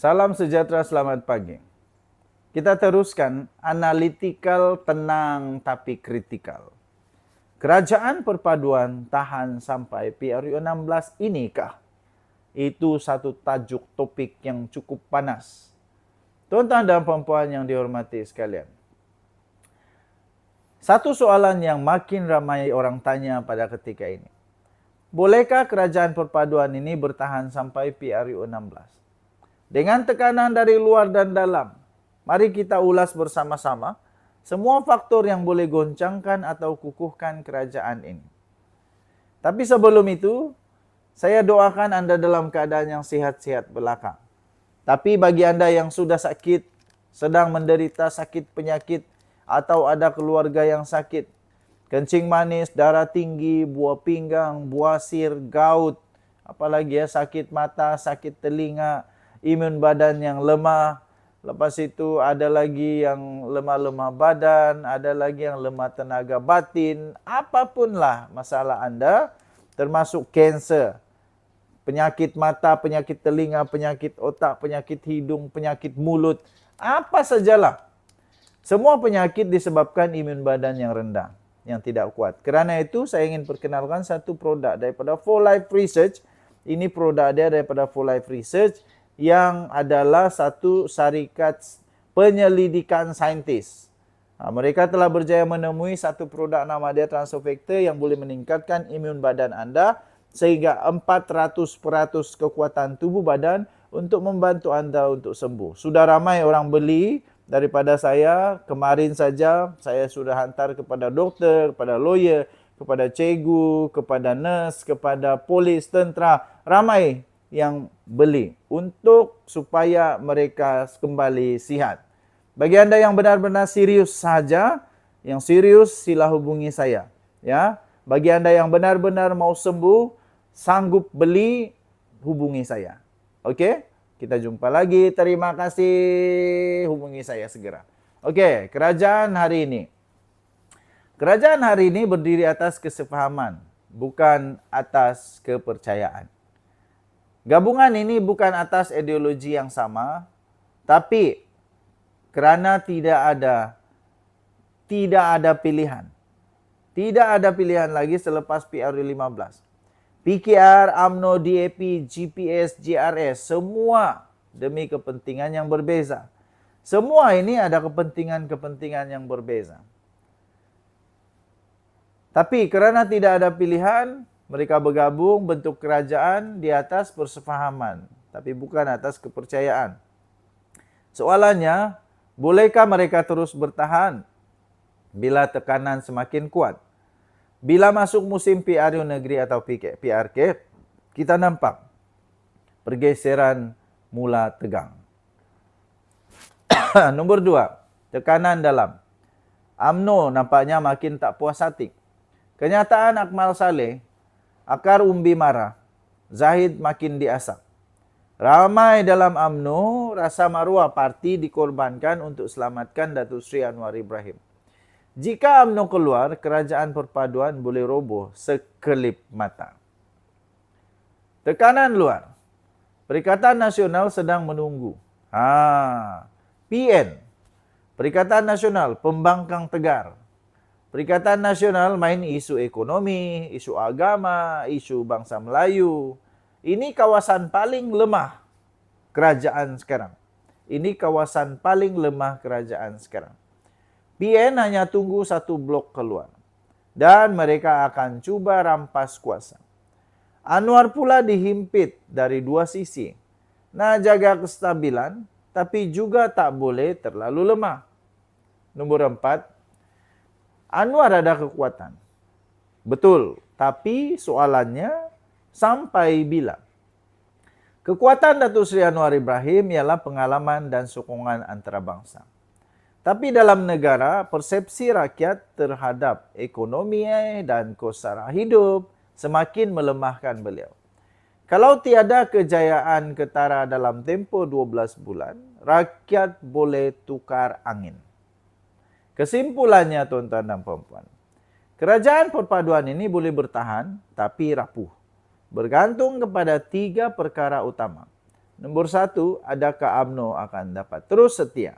Salam sejahtera, selamat pagi. Kita teruskan analytical, tenang tapi kritikal. Kerajaan perpaduan tahan sampai PRU 16 inikah? Itu satu tajuk topik yang cukup panas. Tuan-tuan dan puan-puan yang dihormati sekalian. Satu soalan yang makin ramai orang tanya pada ketika ini. Bolehkah kerajaan perpaduan ini bertahan sampai PRU 16? Dengan tekanan dari luar dan dalam, mari kita ulas bersama-sama semua faktor yang boleh goncangkan atau kukuhkan kerajaan ini. Tapi sebelum itu, saya doakan Anda dalam keadaan yang sehat-sehat belaka. Tapi bagi Anda yang sudah sakit, sedang menderita sakit penyakit, atau ada keluarga yang sakit, kencing manis, darah tinggi, buah pinggang, buasir, gout, apalagi sakit mata, sakit telinga, imun badan yang lemah, lepas itu ada lagi yang lemah-lemah badan, ada lagi yang lemah tenaga batin, apapun lah masalah Anda, termasuk kanser, penyakit mata, penyakit telinga, penyakit otak, penyakit hidung, penyakit mulut, apa sajalah. Semua penyakit disebabkan imun badan yang rendah, yang tidak kuat. Kerana itu saya ingin perkenalkan satu produk daripada 4Life Research. Ini produk dia daripada 4Life Research yang adalah satu syarikat penyelidikan saintis. Mereka telah berjaya menemui satu produk nama dia Transofactor yang boleh meningkatkan imun badan anda sehingga 400% kekuatan tubuh badan untuk membantu anda untuk sembuh. Sudah ramai orang beli daripada saya. Kemarin saja saya sudah hantar kepada doktor, kepada lawyer, kepada cikgu, kepada nurse, kepada polis, tentera. Ramai yang beli untuk supaya mereka kembali sihat. Bagi anda yang benar-benar serius saja, yang serius sila hubungi saya. Ya, bagi anda yang benar-benar mau sembuh, sanggup beli, hubungi saya. Okey? Kita jumpa lagi. Terima kasih. Hubungi saya segera. Okey, kerajaan hari ini. Kerajaan hari ini berdiri atas kesepahaman, bukan atas kepercayaan. Gabungan ini bukan atas ideologi yang sama, tapi kerana tidak ada pilihan. Tidak ada pilihan lagi selepas PRU 15. PKR, UMNO, DAP, GPS, JRS, semua demi kepentingan yang berbeza. Semua ini ada kepentingan-kepentingan yang berbeza. Tapi kerana tidak ada pilihan, mereka bergabung bentuk kerajaan di atas persefahaman, tapi bukan atas kepercayaan. Soalannya, bolehkah mereka terus bertahan bila tekanan semakin kuat? Bila masuk musim PRU negeri atau PRK, kita nampak pergeseran mula tegang. Nombor 2, tekanan dalam. UMNO nampaknya makin tak puas hati. Kenyataan Akmal Saleh, akar umbi marah, Zahid makin diasak. Ramai dalam UMNO rasa maruah parti dikorbankan untuk selamatkan Datuk Seri Anwar Ibrahim. Jika UMNO keluar, kerajaan perpaduan boleh roboh sekelip mata. Tekanan luar. Perikatan Nasional sedang menunggu. PN. Perikatan Nasional pembangkang tegar. Perikatan Nasional main isu ekonomi, isu agama, isu bangsa Melayu. Ini kawasan paling lemah kerajaan sekarang. Ini kawasan paling lemah kerajaan sekarang. PN hanya tunggu satu blok keluar. Dan mereka akan cuba rampas kuasa. Anwar pula dihimpit dari dua sisi. Nak jaga kestabilan, tapi juga tak boleh terlalu lemah. Nombor 4, Anwar ada kekuatan. Betul, tapi soalannya sampai bila? Kekuatan Datuk Seri Anwar Ibrahim ialah pengalaman dan sokongan antarabangsa. Tapi dalam negara, persepsi rakyat terhadap ekonomi dan kos sara hidup semakin melemahkan beliau. Kalau tiada kejayaan ketara dalam tempoh 12 bulan, rakyat boleh tukar angin. Kesimpulannya tuan-tuan dan puan-puan, kerajaan perpaduan ini boleh bertahan tapi rapuh. Bergantung kepada 3 perkara utama. Nomor 1, adakah UMNO akan dapat terus setia?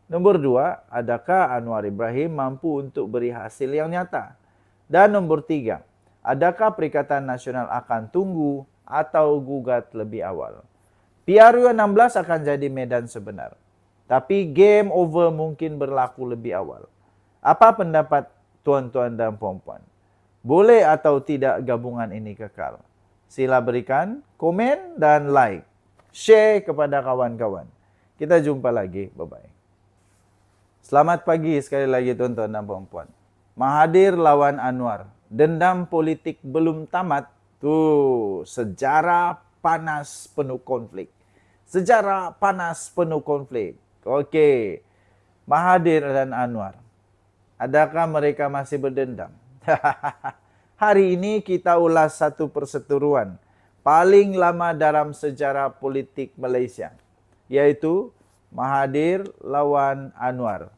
Nomor 2, adakah Anwar Ibrahim mampu untuk beri hasil yang nyata? Dan nomor 3, adakah Perikatan Nasional akan tunggu atau gugat lebih awal? PRU 16 akan jadi medan sebenar. Tapi game over mungkin berlaku lebih awal. Apa pendapat tuan-tuan dan puan-puan? Boleh atau tidak gabungan ini kekal? Sila berikan komen dan like. Share kepada kawan-kawan. Kita jumpa lagi. Bye-bye. Selamat pagi sekali lagi tuan-tuan dan puan-puan. Mahathir lawan Anwar. Dendam politik belum tamat. Tuh, sejarah panas penuh konflik. Sejarah panas penuh konflik. Okey. Mahathir dan Anwar. Adakah mereka masih berdendam? Hari ini kita ulas satu perseteruan paling lama dalam sejarah politik Malaysia, yaitu Mahathir lawan Anwar.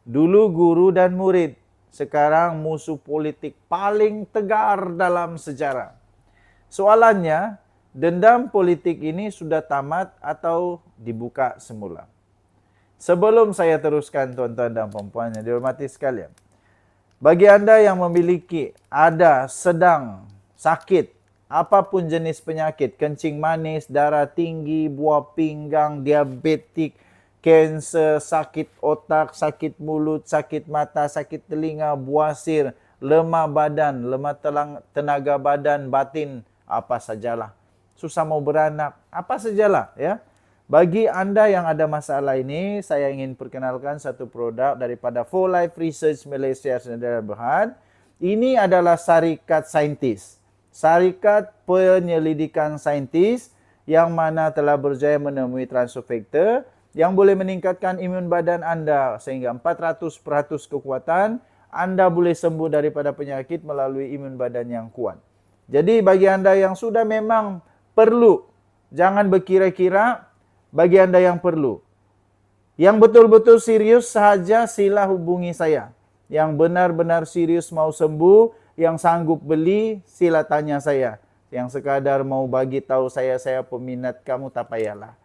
Dulu guru dan murid, sekarang musuh politik paling tegar dalam sejarah. Soalannya, dendam politik ini sudah tamat atau dibuka semula? Sebelum saya teruskan tuan-tuan dan puan-puan yang dihormati sekalian, bagi anda yang memiliki sedang sakit, apapun jenis penyakit, kencing manis, darah tinggi, buah pinggang, diabetik, kanser, sakit otak, sakit mulut, sakit mata, sakit telinga, buasir, lemah badan, lemah tenaga badan, batin, apa sajalah. Susah mau beranak, apa sajalah ya. Bagi anda yang ada masalah ini, saya ingin perkenalkan satu produk daripada For Life Research Malaysia Sdn Bhd. Ini adalah syarikat saintis. Syarikat penyelidikan saintis yang mana telah berjaya menemui transfer factor yang boleh meningkatkan imun badan anda sehingga 400% kekuatan. Anda boleh sembuh daripada penyakit melalui imun badan yang kuat. Jadi bagi anda yang sudah memang perlu, jangan berkira-kira. Bagi anda yang perlu, yang betul-betul serius sahaja sila hubungi saya. Yang benar-benar serius mau sembuh, yang sanggup beli sila tanya saya. Yang sekadar mau bagi tahu saya peminat kamu tak payahlah.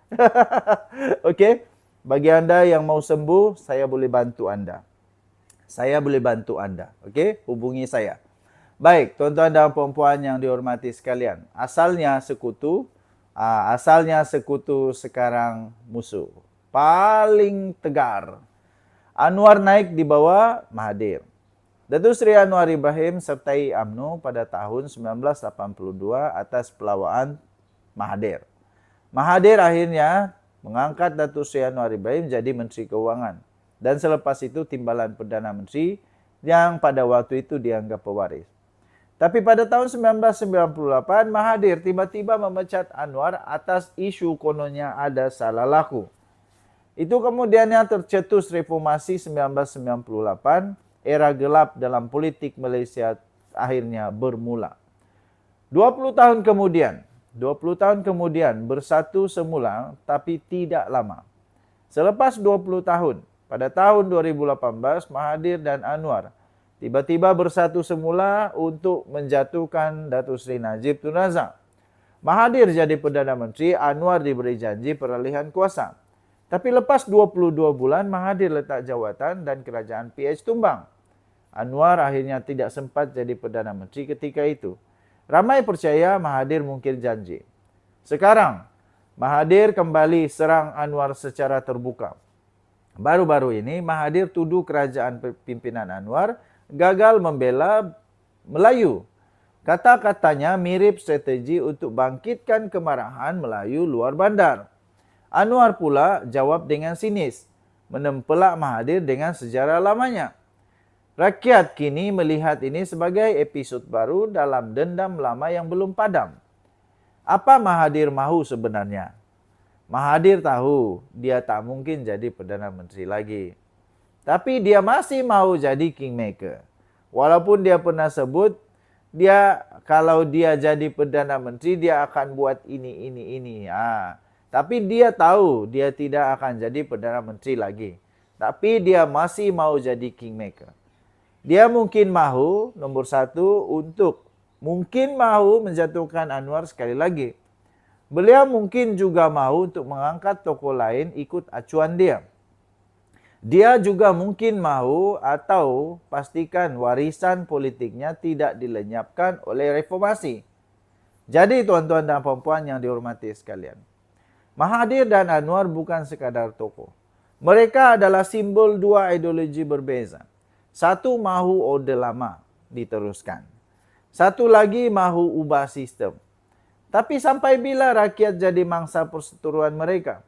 Okey, bagi anda yang mau sembuh, saya boleh bantu anda. Saya boleh bantu anda. Okey, hubungi saya. Baik, tuan-tuan dan puan-puan yang dihormati sekalian. Asalnya sekutu, sekarang musuh. Paling tegar. Anwar naik di bawah Mahathir. Datuk Seri Anwar Ibrahim sertai UMNO pada tahun 1982 atas pelawaan Mahathir. Mahathir akhirnya mengangkat Datuk Seri Anwar Ibrahim jadi Menteri Keuangan. Dan selepas itu timbalan Perdana Menteri yang pada waktu itu dianggap pewaris. Tapi pada tahun 1998, Mahathir tiba-tiba memecat Anwar atas isu kononnya ada salah laku. Itu kemudiannya tercetus reformasi 1998, era gelap dalam politik Malaysia akhirnya bermula. 20 tahun kemudian bersatu semula tapi tidak lama. Selepas 20 tahun, pada tahun 2018, Mahathir dan Anwar tiba-tiba bersatu semula untuk menjatuhkan Datuk Seri Najib Tun Razak. Mahathir jadi Perdana Menteri, Anwar diberi janji peralihan kuasa. Tapi lepas 22 bulan, Mahathir letak jawatan dan kerajaan PH tumbang. Anwar akhirnya tidak sempat jadi Perdana Menteri ketika itu. Ramai percaya Mahathir mungkin janji. Sekarang, Mahathir kembali serang Anwar secara terbuka. Baru-baru ini, Mahathir tuduh kerajaan pimpinan Anwar gagal membela Melayu. Kata-katanya mirip strategi untuk bangkitkan kemarahan Melayu luar bandar. Anwar pula jawab dengan sinis, menempelak Mahathir dengan sejarah lamanya. Rakyat kini melihat ini sebagai episod baru dalam dendam lama yang belum padam. Apa Mahathir mahu sebenarnya? Mahathir tahu dia tak mungkin jadi Perdana Menteri lagi. Tapi dia masih mahu jadi kingmaker. Walaupun dia pernah sebut, kalau dia jadi Perdana Menteri, dia akan buat ini. Tapi dia tahu dia tidak akan jadi Perdana Menteri lagi. Tapi dia masih mahu jadi kingmaker. Dia mungkin mahu, nomor satu, mungkin mahu menjatuhkan Anwar sekali lagi. Beliau mungkin juga mau untuk mengangkat tokoh lain ikut acuan dia. Dia juga mungkin mau atau pastikan warisan politiknya tidak dilenyapkan oleh reformasi. Jadi tuan-tuan dan puan-puan yang dihormati sekalian, Mahathir dan Anwar bukan sekadar tokoh. Mereka adalah simbol dua ideologi berbeza. Satu mahu orde lama diteruskan. Satu lagi mahu ubah sistem. Tapi sampai bila rakyat jadi mangsa perseteruan mereka?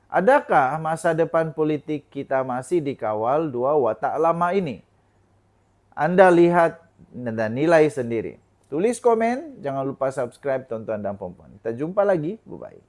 Adakah masa depan politik kita masih dikawal dua watak lama ini? Anda lihat dan nilai sendiri. Tulis komen, jangan lupa subscribe tuan-tuan dan puan-puan. Kita jumpa lagi, bye-bye.